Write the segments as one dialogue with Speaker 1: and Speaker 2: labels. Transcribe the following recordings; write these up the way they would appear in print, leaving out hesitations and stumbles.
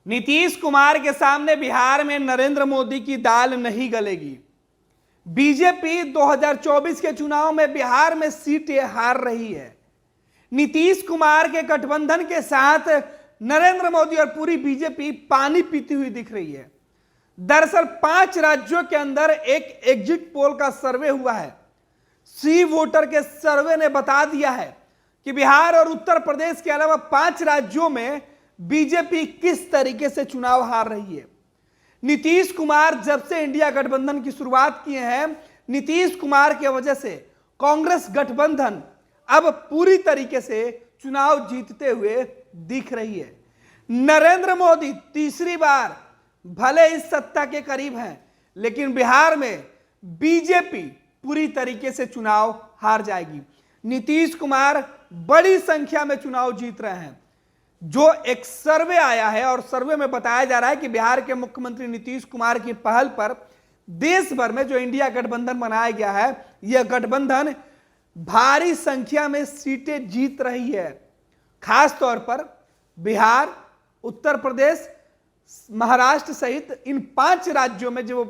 Speaker 1: नीतीश कुमार के सामने बिहार में नरेंद्र मोदी की दाल नहीं गलेगी। बीजेपी 2024 के चुनाव में बिहार में सीटें हार रही है। नीतीश कुमार के गठबंधन के साथ नरेंद्र मोदी और पूरी बीजेपी पानी पीती हुई दिख रही है। दरअसल 5 राज्यों के अंदर एक एग्जिट पोल का सर्वे हुआ है। सी वोटर के सर्वे ने बता दिया है कि बिहार और उत्तर प्रदेश के अलावा 5 राज्यों में बीजेपी किस तरीके से चुनाव हार रही है। नीतीश कुमार जब से इंडिया गठबंधन की शुरुआत किए हैं, नीतीश कुमार की वजह से कांग्रेस गठबंधन अब पूरी तरीके से चुनाव जीतते हुए दिख रही है। नरेंद्र मोदी तीसरी बार भले इस सत्ता के करीब हैं, लेकिन बिहार में बीजेपी पूरी तरीके से चुनाव हार जाएगी। नीतीश कुमार बड़ी संख्या में चुनाव जीत रहे हैं। जो एक सर्वे आया है और सर्वे में बताया जा रहा है कि बिहार के मुख्यमंत्री नीतीश कुमार की पहल पर देश भर में जो इंडिया गठबंधन बनाया गया है, यह गठबंधन भारी संख्या में सीटें जीत रही है। खास तौर पर बिहार, उत्तर प्रदेश, महाराष्ट्र सहित इन 5 राज्यों में जो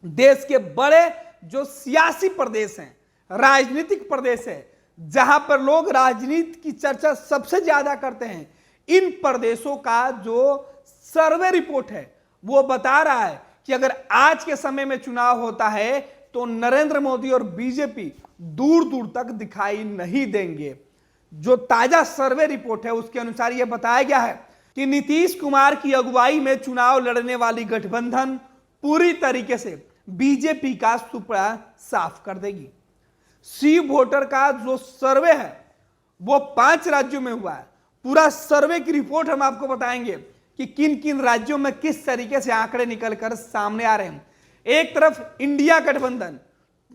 Speaker 1: देश के बड़े जो सियासी प्रदेश हैं, राजनीतिक प्रदेश है, जहां पर लोग राजनीति की चर्चा सबसे ज्यादा करते हैं, इन प्रदेशों का जो सर्वे रिपोर्ट है वो बता रहा है कि अगर आज के समय में चुनाव होता है तो नरेंद्र मोदी और बीजेपी दूर दूर तक दिखाई नहीं देंगे। जो ताजा सर्वे रिपोर्ट है उसके अनुसार यह बताया गया है कि नीतीश कुमार की अगुवाई में चुनाव लड़ने वाली गठबंधन पूरी तरीके से बीजेपी का सुपड़ा साफ कर देगी। सी वोटर का जो सर्वे है वो 5 राज्यों में हुआ है। पूरा सर्वे की रिपोर्ट हम आपको बताएंगे कि किन किन राज्यों में किस तरीके से आंकड़े निकलकर सामने आ रहे हैं। एक तरफ इंडिया गठबंधन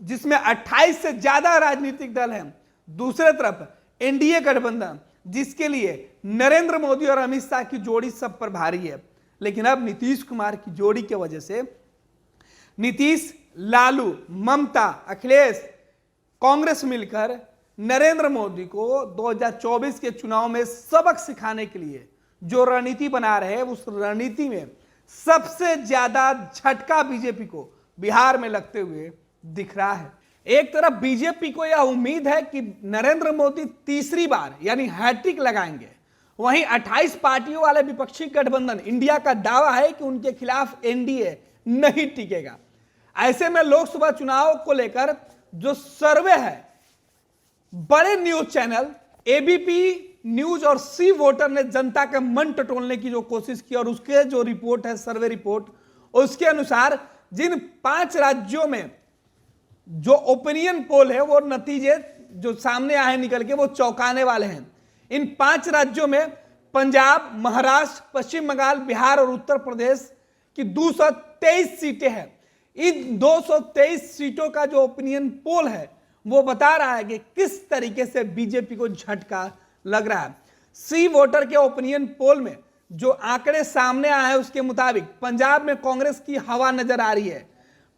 Speaker 1: जिसमें 28 से ज्यादा राजनीतिक दल हैं, दूसरे तरफ एनडीए गठबंधन जिसके लिए नरेंद्र मोदी और अमित शाह की जोड़ी सब पर भारी है। लेकिन अब नीतीश कुमार की जोड़ी की वजह से नीतीश, लालू, ममता, अखिलेश, कांग्रेस मिलकर नरेंद्र मोदी को 2024 के चुनाव में सबक सिखाने के लिए जो रणनीति बना रहे हैं, उस रणनीति में सबसे ज्यादा झटका बीजेपी को बिहार में लगते हुए दिख रहा है। एक तरफ बीजेपी को यह उम्मीद है कि नरेंद्र मोदी तीसरी बार यानी हैट्रिक लगाएंगे, वहीं 28 पार्टियों वाले विपक्षी गठबंधन इंडिया का दावा है कि उनके खिलाफ एनडीए नहीं टिकेगा। ऐसे में लोकसभा चुनाव को लेकर जो सर्वे है, बड़े न्यूज चैनल एबीपी न्यूज और सी वोटर ने जनता के मन टटोलने की जो कोशिश की और उसके जो रिपोर्ट है, सर्वे रिपोर्ट, उसके अनुसार जिन 5 राज्यों में जो ओपिनियन पोल है वो नतीजे जो सामने आए निकल के वो चौंकाने वाले हैं। इन 5 राज्यों में पंजाब, महाराष्ट्र, पश्चिम बंगाल, बिहार और उत्तर प्रदेश की 223 सीटें हैं। इन 223 सीटों का जो ओपिनियन पोल है वो बता रहा है कि किस तरीके से बीजेपी को झटका लग रहा है। सी वोटर के ओपिनियन पोल में जो आंकड़े सामने आए हैं उसके मुताबिक पंजाब में कांग्रेस की हवा नजर आ रही है।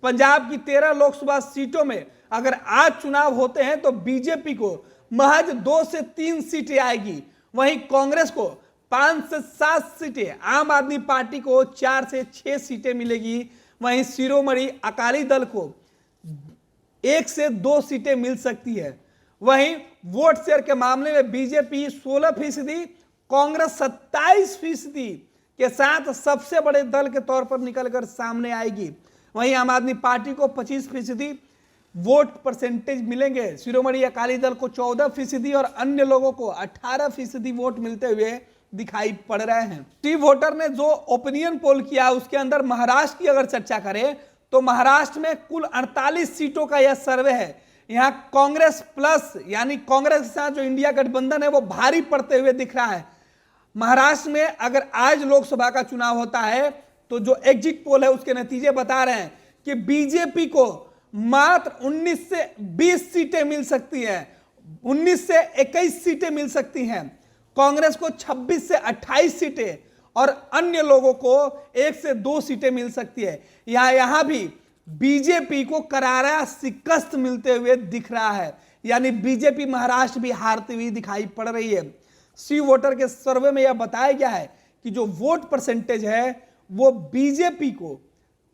Speaker 1: पंजाब की 13 लोकसभा सीटों में अगर आज चुनाव होते हैं तो बीजेपी को महज 2 से 3 सीटें आएगी, वहीं कांग्रेस को 5 से 7 सीटें, आम आदमी पार्टी को 4 से 6 सीटें मिलेगी, वहीं शिरोमणि अकाली दल को 1 से 2 सीटें मिल सकती है। वहीं वोट शेयर के मामले में बीजेपी 16%, कांग्रेस 27% के साथ सबसे बड़े दल के तौर पर निकलकर सामने आएगी। वहीं आम आदमी पार्टी को 25% वोट परसेंटेज मिलेंगे, शिरोमणि अकाली दल को 14% और अन्य लोगों को 18% वोट मिलते हुए दिखाई पड़ रहे हैं। टी वोटर ने जो ओपिनियन पोल किया उसके अंदर महाराष्ट्र की अगर चर्चा करें तो महाराष्ट्र में कुल 48 सीटों का यह सर्वे है। यहां कांग्रेस प्लस यानी कांग्रेस के साथ जो इंडिया गठबंधन है वो भारी पड़ते हुए दिख रहा है। महाराष्ट्र में अगर आज लोकसभा का चुनाव होता है तो जो एग्जिट पोल है उसके नतीजे बता रहे हैं कि बीजेपी को मात्र 19 से 20 सीटें मिल सकती हैं, 19 से 21 सीटें मिल सकती हैं, कांग्रेस को 26 से 28 सीटें और अन्य लोगों को 1 से 2 सीटें मिल सकती है। यहां भी बीजेपी को करारा शिकस्त मिलते हुए दिख रहा है, यानी बीजेपी महाराष्ट्र भी हारती हुई दिखाई पड़ रही है। सी वोटर के सर्वे में यह बताया गया है कि जो वोट परसेंटेज है वो बीजेपी को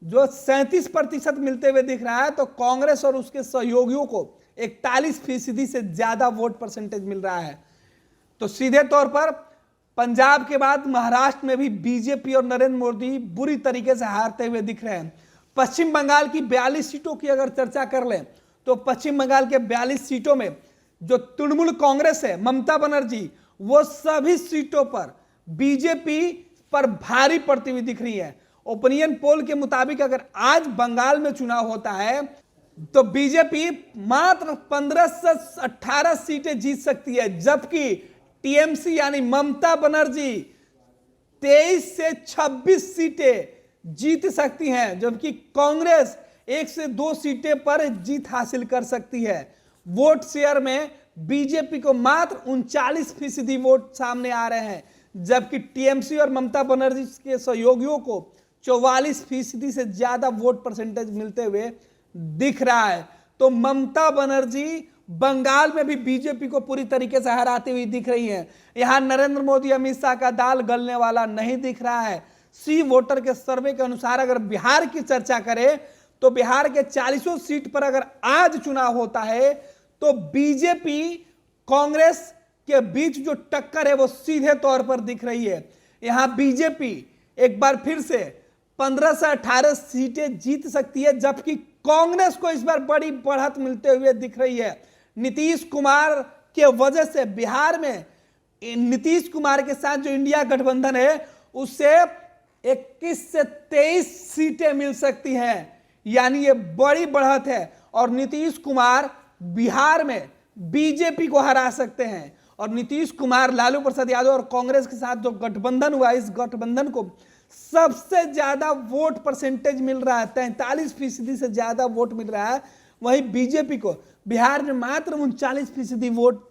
Speaker 1: जो 37% मिलते हुए दिख रहा है, तो कांग्रेस और उसके सहयोगियों को 41% से ज्यादा वोट परसेंटेज मिल रहा है। तो सीधे तौर पर पंजाब के बाद महाराष्ट्र में भी बीजेपी और नरेंद्र मोदी बुरी तरीके से हारते हुए दिख रहे हैं। पश्चिम बंगाल की 42 सीटों की अगर चर्चा कर लें तो पश्चिम बंगाल के 42 सीटों में जो तृणमूल कांग्रेस है, ममता बनर्जी, वो सभी सीटों पर बीजेपी पर भारी पड़ती हुई दिख रही है। ओपिनियन पोल के मुताबिक अगर आज बंगाल में चुनाव होता है तो बीजेपी मात्र 15 से 18 सीटें जीत सकती है, जबकि टीएमसी यानी ममता बनर्जी 23 से 26 सीटें जीत सकती हैं, जबकि कांग्रेस 1 से 2 सीटें पर जीत हासिल कर सकती है। वोट शेयर में बीजेपी को मात्र 39% वोट सामने आ रहे हैं, जबकि टीएमसी और ममता बनर्जी के सहयोगियों को 44% से ज्यादा वोट परसेंटेज मिलते हुए दिख रहा है। तो ममता बनर्जी बंगाल में भी बीजेपी को पूरी तरीके से हराती हुई दिख रही है। यहां नरेंद्र मोदी अमित शाह का दाल गलने वाला नहीं दिख रहा है। सी वोटर के सर्वे के अनुसार अगर बिहार की चर्चा करें तो बिहार के 40 सीट पर अगर आज चुनाव होता है तो बीजेपी कांग्रेस के बीच जो टक्कर है वो सीधे तौर पर दिख रही है। यहां बीजेपी एक बार फिर से 15 से 18 सीटें जीत सकती है, जबकि कांग्रेस को इस बार बड़ी बढ़त मिलते हुए दिख रही है। नीतीश कुमार के वजह से बिहार में नीतीश कुमार के साथ जो इंडिया गठबंधन है उससे 21 से 23 सीटें मिल सकती हैं, यानी ये बड़ी बढ़त है। और नीतीश कुमार बिहार में बीजेपी को हरा सकते हैं। और नीतीश कुमार, लालू प्रसाद यादव और कांग्रेस के साथ जो गठबंधन हुआ, इस गठबंधन को सबसे ज्यादा वोट परसेंटेज मिल रहा है, 43% से ज्यादा वोट मिल रहा है। वहीं बीजेपी को बिहार में मात्र 39% वोट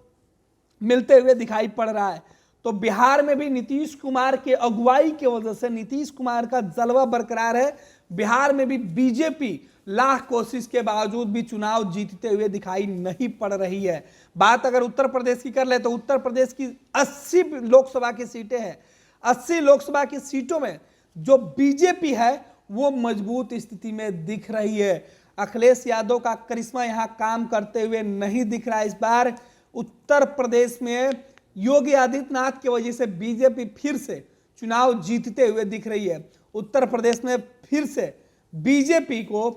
Speaker 1: मिलते हुए दिखाई पड़ रहा है। तो बिहार में भी नीतीश कुमार के अगुवाई की वजह से, नीतीश कुमार का जलवा बरकरार है। बिहार में भी बीजेपी लाख कोशिश के बावजूद भी चुनाव जीतते हुए दिखाई नहीं पड़ रही है। बात अगर उत्तर प्रदेश की कर ले तो उत्तर प्रदेश की 80 लोकसभा की सीटें हैं। 80 लोकसभा की सीटों में जो बीजेपी है वो मजबूत स्थिति में दिख रही है। अखिलेश यादव का करिश्मा यहां काम करते हुए नहीं दिख रहा है। इस बार उत्तर प्रदेश में योगी आदित्यनाथ की वजह से बीजेपी फिर से चुनाव जीतते हुए दिख रही है। उत्तर प्रदेश में फिर से बीजेपी को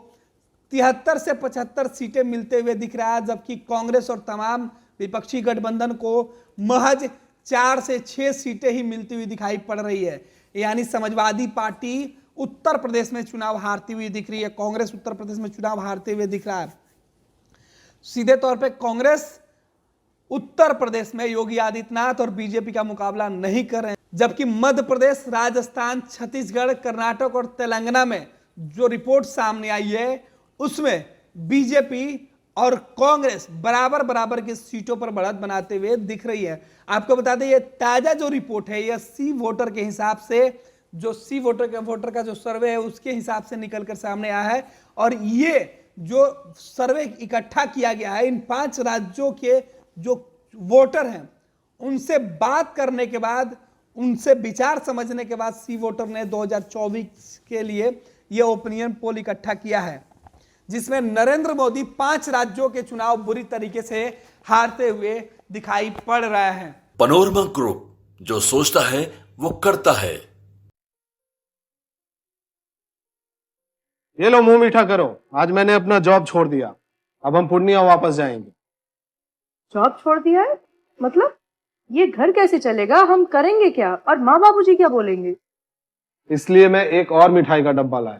Speaker 1: 73 से 75 सीटें मिलते हुए दिख रहा है, जबकि कांग्रेस और तमाम विपक्षी गठबंधन को महज 4 से 6 सीटें ही मिलती हुई दिखाई पड़ रही है। यानी समाजवादी पार्टी उत्तर प्रदेश में चुनाव हारती हुई दिख रही है, कांग्रेस उत्तर प्रदेश में चुनाव हारते हुए दिख रहा है। सीधे तौर पे कांग्रेस उत्तर प्रदेश में योगी आदित्यनाथ और बीजेपी का मुकाबला नहीं कर रहे हैं, जबकि मध्य प्रदेश, राजस्थान, छत्तीसगढ़, कर्नाटक और तेलंगाना में जो रिपोर्ट सामने आई है उसमें बीजेपी और कांग्रेस बराबर बराबर की सीटों पर बढ़त बनाते हुए दिख रही है। आपको बता दें ये ताजा जो रिपोर्ट है ये सी वोटर के हिसाब से, जो सी वोटर का जो सर्वे है उसके हिसाब से निकलकर सामने आया है। और ये जो सर्वे इकट्ठा किया गया है इन 5 राज्यों के जो वोटर हैं उनसे बात करने के बाद, उनसे विचार समझने के बाद सी वोटर ने 2024 के लिए ये ओपिनियन पोल इकट्ठा किया है, जिसमें नरेंद्र मोदी 5 राज्यों के चुनाव बुरी तरीके से हारते हुए दिखाई पड़ रहा है।
Speaker 2: पैनोरमा ग्रुप, जो सोचता है वो करता है।
Speaker 3: ये लो मुंह मीठा करो, आज मैंने अपना जॉब छोड़ दिया, अब हम पूर्णिया वापस जाएंगे।
Speaker 4: जॉब छोड़ दिया है? मतलब ये घर कैसे चलेगा? हम करेंगे क्या? और माँ बाबूजी क्या बोलेंगे?
Speaker 3: इसलिए मैं एक और मिठाई का डब्बा लाया।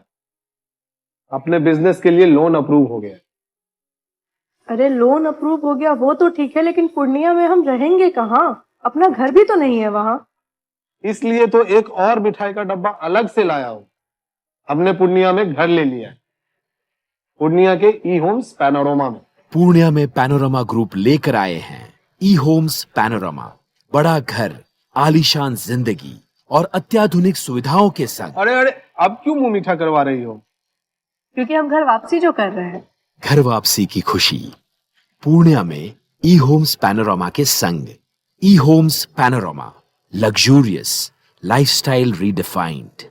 Speaker 3: अपने बिजनेस के लिए लोन अप्रूव हो गया।
Speaker 4: अरे लोन अप्रूव हो गया वो तो ठीक है, लेकिन पूर्णिया में हम रहेंगे कहाँ? अपना घर भी तो नहीं है वहाँ।
Speaker 3: इसलिए तो एक और मिठाई का डब्बा अलग से लाया हूँ। हमने पूर्णिया में घर ले लिया है, पूर्णिया के ई होम्स पैनोरमा में।
Speaker 5: पूर्णिया में पैनोरमा ग्रुप लेकर आए हैं ई होम्स पैनोरमा। बड़ा घर, आलीशान जिंदगी और अत्याधुनिक सुविधाओं के संग।
Speaker 3: अरे अब क्यों मुंह मीठा करवा रही हो?
Speaker 4: क्योंकि हम घर वापसी जो कर रहे हैं।
Speaker 5: घर वापसी की खुशी पूर्णिया में ई होम्स पैनोरमा के संग। E homes panorama, luxurious, lifestyle redefined.